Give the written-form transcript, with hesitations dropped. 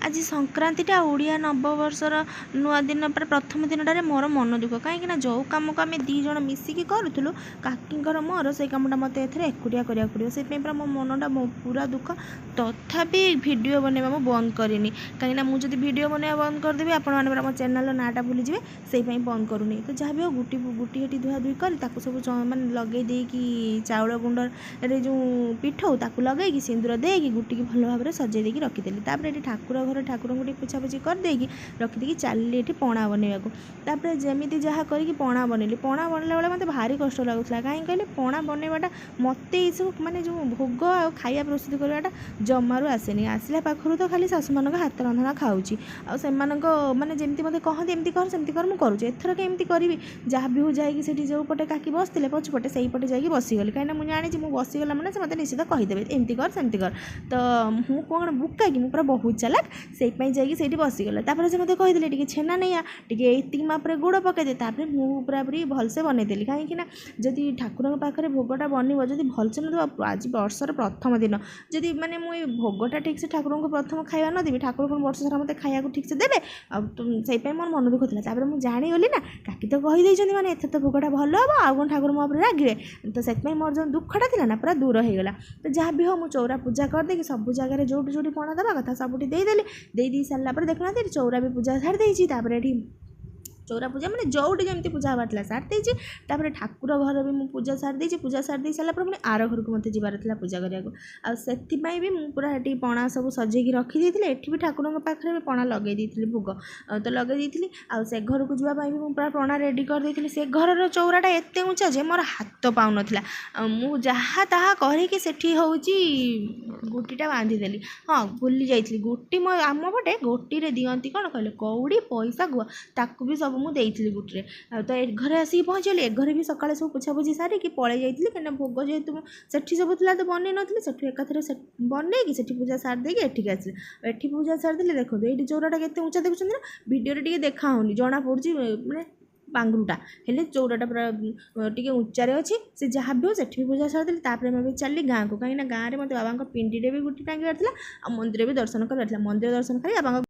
आज संक्रांतिटा ओडिया नववर्षर नुआ दिन पर प्रथम दिनटारे मोर मन दुख कहीं जो कम को आम दीज मिसिकी करूँ काकीर मोर से कमटा मत एकुटिया करा पड़ो से मो मनटा पूरा दुख तथापि भिडियो बनवा मुझे बंद करनी कहीं मुझे भिडियो बनवा बंद करदेवी आपने मो चैनल नाटा भूलीजे से बंद करूनी तो जहाँ भी हो गुटी गुटी हेटी धुआ धुई कर सब मानने लगे देकी चाउल गुंडे जो पिठौ ताकू लगे सिंदूर देकी गुटी की भल भाव में सजे देकी रखीदेली ये ठाकुर घर ठाकुर को पोछापोछी करदेकी रखीदी चलिए ये पणा बनवाक जमी जहाँ करके पणा बनैली पणा बनला बेले मत भारी कष्ट लगुला कहीं कहले पणा बनवाटा मत सब माने जो भोग आ खाया प्रस्तुत करवाटा जमारू आसेनी आसला पाखर तो खाली शाशु मान हाथ रंधना खाऊँगी आने माने जमी मत कहते एमती कर सेमती कर मुझे एथर केमती करी जहाँ भी हो जाकि जो पटे काकी बसते पछपटे से पटे जाकि बसीगली कहीं मुझे जानी मुझे बसीगला मैंने से मत निश्चित कहीदेवे एमती कर सेमती कर तो मुझे कौन बुका कि मुझे बहुत चालाक से जाकि बसीगला से मत कहीदे टे छेना नहीं आ टे मापर गुड़ पकईदे मुझे पूरापूरी भलसे बनईदेली कहीं जदि ठाकुर पाखे भोगटा बनब जब भलसे न आज वर्षर प्रथम दिन जदि मैंने मुझे भोगटा ठीक से ठाकुर को प्रथम खाया न देवी ठाकुर वर्ष सारा मत खाया ठीक से देवे से मोर मन दुख था मुझे जानीगली ना काकी तो कहीदे मैंने एत तो भोगटा भल हम आउ कौन ठाकुर मो रागे तो से मोर जो दुखटा था ना पूरा दूर हो गला तो जहाँ भी हो मुझे चौरा पूजा करदे सब जगह जोटी जोटी पणा दवा कथा सबुठी देदेली सारापर देखना चौरा भी पूजा छाड़ी चौरा पूजा मैंने जोटी जमी पूजा हबार सारी देती ठाकुर घर भी मुझे पूजा सारी पूजा सारी सारापर पुणी आर घर को मत जबार पूजा करने से भी मुझे पूरा ये पणा सब सजेकी रखी एठी भी ठाकुर पाखे भी पणा लगे दी भोग तो लगे दी से घर को जावाई भी मुझे पूरा पणा रेडी कर दी से घर चौराटा एत ऊँचा जे मोर हाथ पाऊन मुझे जहाँ ताहा करके हूँ गुटीटा बांधीदेली हाँ भूली जाइली गुटी मो आम पटे गोटी दिखती कौन कहले कौड़ी पैसा गुआ ताकू भी सब मुझे गुटे तो घरे आसिक पहुँचली घरे भी सकाଳେ सब पोछापोछी सारिकी पलि जाइली कहीं भोग जेहेतु सेठी सब था तो बनई नी से एकाथर बनईकि से पूजा सारी देकी एठिक आसली एठी पूजा सारी देखो ये चौराटा के ऊँचा देखुं ना भिडियो देखा होनी जना पड़ी मैंने बांगुटा हेले चौराटा पूरा टी ऊँचारे अच्छी से जहाँ भी हो से पूजा सारी मैं चली गाँव को कहीं गाँव में मत बाबा पिंडीटे भी गुटी टाँगी मंदिर भी दर्शन कर मंदिर दर्शन कर बाबा